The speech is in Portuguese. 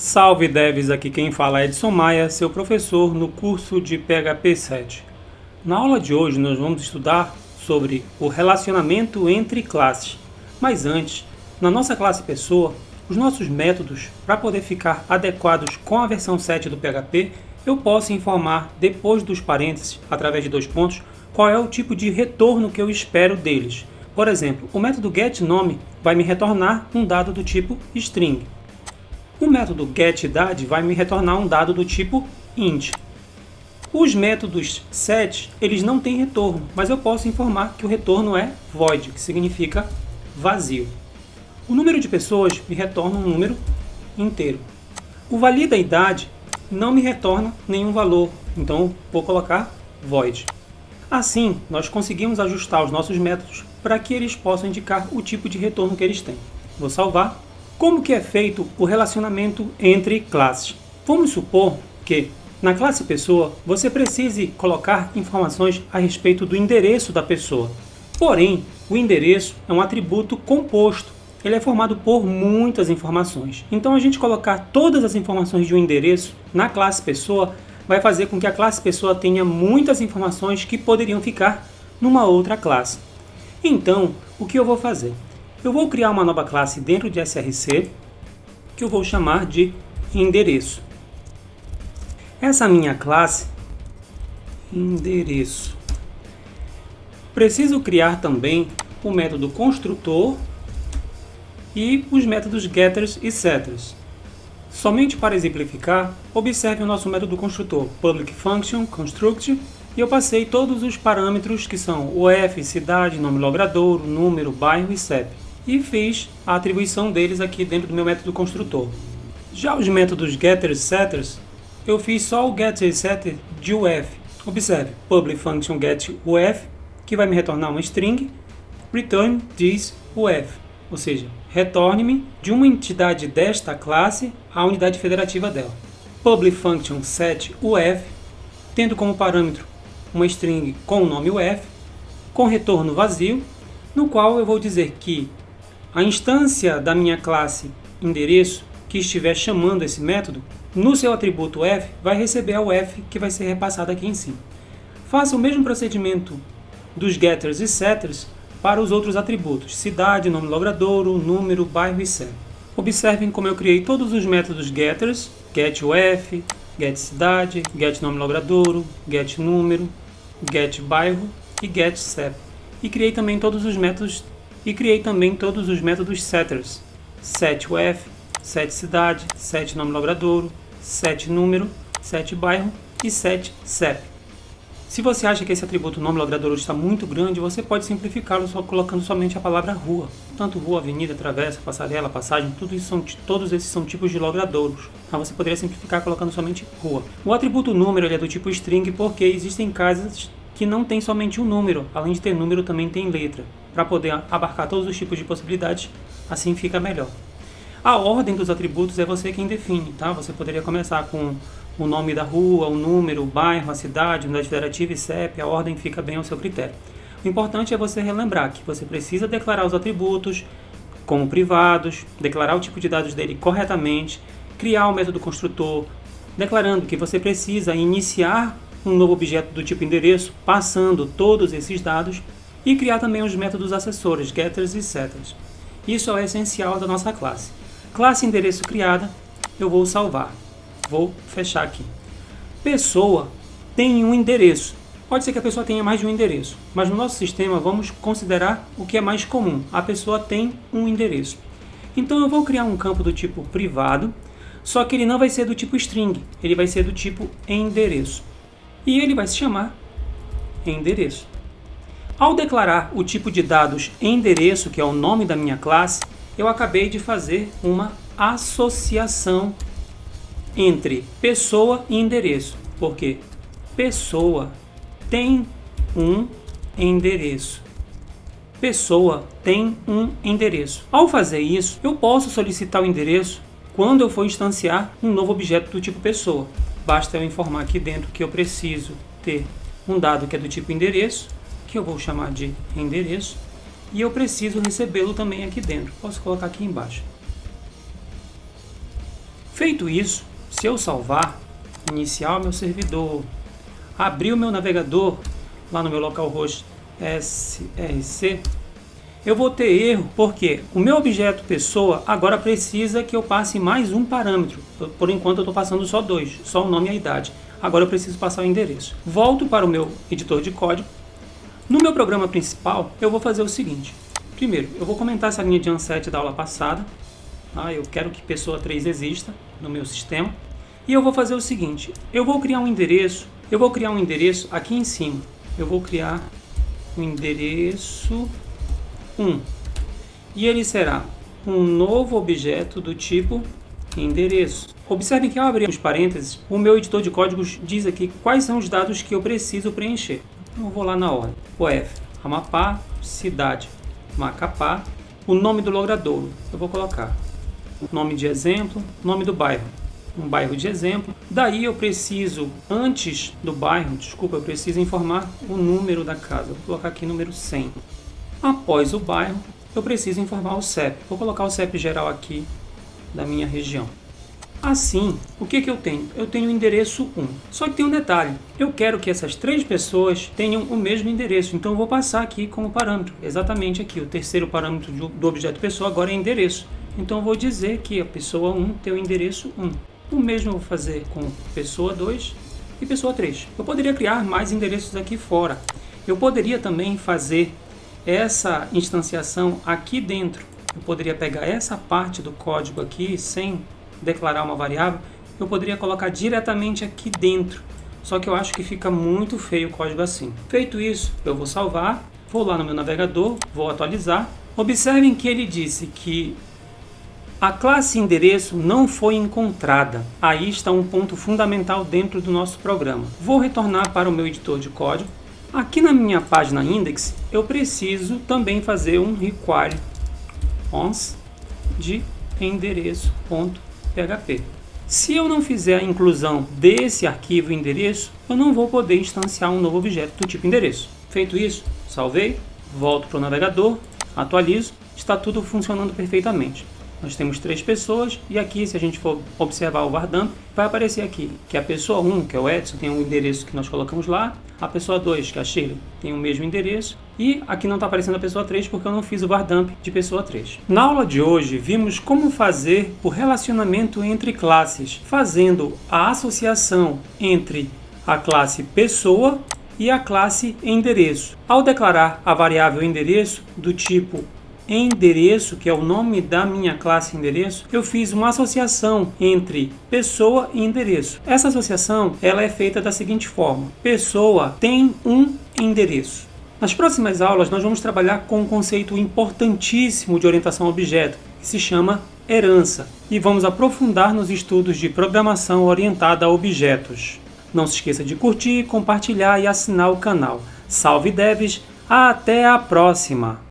Salve devs, aqui quem fala é Edson Maia, seu professor no curso de PHP 7. Na aula de hoje nós vamos estudar sobre o relacionamento entre classes. Mas antes, na nossa classe pessoa, os nossos métodos, para poder ficar adequados com a versão 7 do PHP, eu posso informar depois dos parênteses, através de 2 pontos, qual é o tipo de retorno que eu espero deles. Por exemplo, o método getNome vai me retornar um dado do tipo string. O método getIdade vai me retornar um dado do tipo int. Os métodos set, eles não têm retorno, mas eu posso informar que o retorno é void, que significa vazio. O número de pessoas me retorna um número inteiro. O validaIdade não me retorna nenhum valor, então vou colocar void. Assim, nós conseguimos ajustar os nossos métodos para que eles possam indicar o tipo de retorno que eles têm. Vou salvar. Como que é feito o relacionamento entre classes? Vamos supor que na classe pessoa você precise colocar informações a respeito do endereço da pessoa. Porém, o endereço é um atributo composto. Ele é formado por muitas informações. Então a gente colocar todas as informações de um endereço na classe pessoa vai fazer com que a classe pessoa tenha muitas informações que poderiam ficar numa outra classe. Então, o que eu vou fazer? Eu vou criar uma nova classe dentro de src, que eu vou chamar de endereço. Essa minha classe, endereço, preciso criar também o método construtor e os métodos getters e setters. Somente para exemplificar, observe o nosso método construtor, public function, construct, e eu passei todos os parâmetros que são UF, cidade, nome logradouro, número, bairro e CEP. E fiz a atribuição deles aqui dentro do meu método construtor. Já os métodos getters e setters, eu fiz só o getter e setter de UF. Observe, public function get UF, que vai me retornar uma string, return this UF, ou seja, retorne-me de uma entidade desta classe à unidade federativa dela. Public function set UF, tendo como parâmetro uma string com o nome UF, com retorno vazio, no qual eu vou dizer que a instância da minha classe endereço que estiver chamando esse método, no seu atributo f, vai receber a UF que vai ser repassada aqui em cima. Faça o mesmo procedimento dos getters e setters para os outros atributos, cidade, nome logradouro, número, bairro e CEP. Observem como eu criei todos os métodos getters, getUF, getCidade, getNome logradouro, getNúmero, getBairro e getCEP. E criei também todos os métodos setters, setUF, setCidade, setNome logradouro, setNúmero, setBairro e setCEP. Se você acha que esse atributo nome logradouro está muito grande, você pode simplificá-lo só colocando somente a palavra rua. Tanto rua, avenida, travessa, passarela, passagem, todos esses são tipos de logradouros. Você poderia simplificar colocando somente rua. O atributo número ele é do tipo string porque existem casos que não tem somente um número, além de ter número também tem letra. Para poder abarcar todos os tipos de possibilidades, assim fica melhor. A ordem dos atributos é você quem define, tá? Você poderia começar com o nome da rua, o número, o bairro, a cidade, unidade federativa e CEP, a ordem fica bem ao seu critério. O importante é você relembrar que você precisa declarar os atributos como privados, declarar o tipo de dados dele corretamente, criar o método construtor, declarando que você precisa iniciar um novo objeto do tipo endereço, passando todos esses dados, e criar também os métodos acessórios, getters e setters. Isso é o essencial da nossa classe. Classe endereço criada, eu vou salvar. Vou fechar aqui. Pessoa tem um endereço. Pode ser que a pessoa tenha mais de um endereço, mas no nosso sistema vamos considerar o que é mais comum. A pessoa tem um endereço. Então eu vou criar um campo do tipo privado, só que ele não vai ser do tipo string, ele vai ser do tipo endereço. E ele vai se chamar endereço. Ao declarar o tipo de dados endereço, que é o nome da minha classe, eu acabei de fazer uma associação entre pessoa e endereço, porque pessoa tem um endereço. Pessoa tem um endereço. Ao fazer isso, eu posso solicitar o endereço quando eu for instanciar um novo objeto do tipo pessoa. Basta eu informar aqui dentro que eu preciso ter um dado que é do tipo endereço, que eu vou chamar de endereço, e eu preciso recebê-lo também aqui dentro. Posso colocar aqui embaixo. Feito isso, se eu salvar, iniciar o meu servidor, abrir o meu navegador lá no meu localhost src, eu vou ter erro porque o meu objeto pessoa agora precisa que eu passe mais um parâmetro. Por enquanto eu estou passando só dois, só o nome e a idade. Agora eu preciso passar o endereço. Volto para o meu editor de código. No meu programa principal, eu vou fazer o seguinte. Primeiro, eu vou comentar essa linha de unset da aula passada. Eu quero que pessoa 3 exista no meu sistema. E eu vou fazer o seguinte. Eu vou criar um endereço aqui em cima. Eu vou criar um endereço 1. E ele será um novo objeto do tipo endereço. Observe que ao abrir os parênteses, o meu editor de códigos diz aqui quais são os dados que eu preciso preencher. Então eu vou lá na ordem. UF, Amapá, cidade, Macapá, o nome do logradouro. Eu vou colocar nome de exemplo, nome do bairro. Um bairro de exemplo. Daí eu preciso, antes do bairro, eu preciso informar o número da casa. Vou colocar aqui número 100. Após o bairro, eu preciso informar o CEP. Vou colocar o CEP geral aqui da minha região. Assim, o que eu tenho? Eu tenho o endereço 1. Só que tem um detalhe. Eu quero que essas 3 pessoas tenham o mesmo endereço. Então eu vou passar aqui como parâmetro. Exatamente aqui. O terceiro parâmetro do objeto pessoa agora é endereço. Então eu vou dizer que a pessoa 1 tem o endereço 1. O mesmo eu vou fazer com pessoa 2 e pessoa 3. Eu poderia criar mais endereços aqui fora. Eu poderia também fazer essa instanciação aqui dentro. Eu poderia pegar essa parte do código aqui sem declarar uma variável. Eu poderia colocar diretamente aqui dentro. Só que eu acho que fica muito feio o código assim. Feito isso, eu vou salvar. Vou lá no meu navegador, vou atualizar. Observem que ele disse que a classe endereço não foi encontrada. Aí está um ponto fundamental dentro do nosso programa. Vou retornar para o meu editor de código. Aqui na minha página index, eu preciso também fazer um require once de endereço.php. Se eu não fizer a inclusão desse arquivo endereço, eu não vou poder instanciar um novo objeto do tipo endereço. Feito isso, salvei, volto para o navegador, atualizo, está tudo funcionando perfeitamente. Nós temos 3 pessoas e aqui, se a gente for observar o vardamp, vai aparecer aqui que a pessoa 1, que é o Edson, tem um endereço que nós colocamos lá, a pessoa 2, que é a Shirley, tem o mesmo endereço, e aqui não está aparecendo a pessoa 3 porque eu não fiz o vardamp de pessoa 3. Na aula de hoje, vimos como fazer o relacionamento entre classes, fazendo a associação entre a classe pessoa e a classe endereço. Ao declarar a variável endereço do tipo endereço, que é o nome da minha classe endereço, eu fiz uma associação entre pessoa e endereço. Essa associação ela é feita da seguinte forma: pessoa tem um endereço. Nas próximas aulas nós vamos trabalhar com um conceito importantíssimo de orientação a objeto, que se chama herança, e vamos aprofundar nos estudos de programação orientada a objetos. Não se esqueça de curtir, compartilhar e assinar o canal. Salve devs, até a próxima!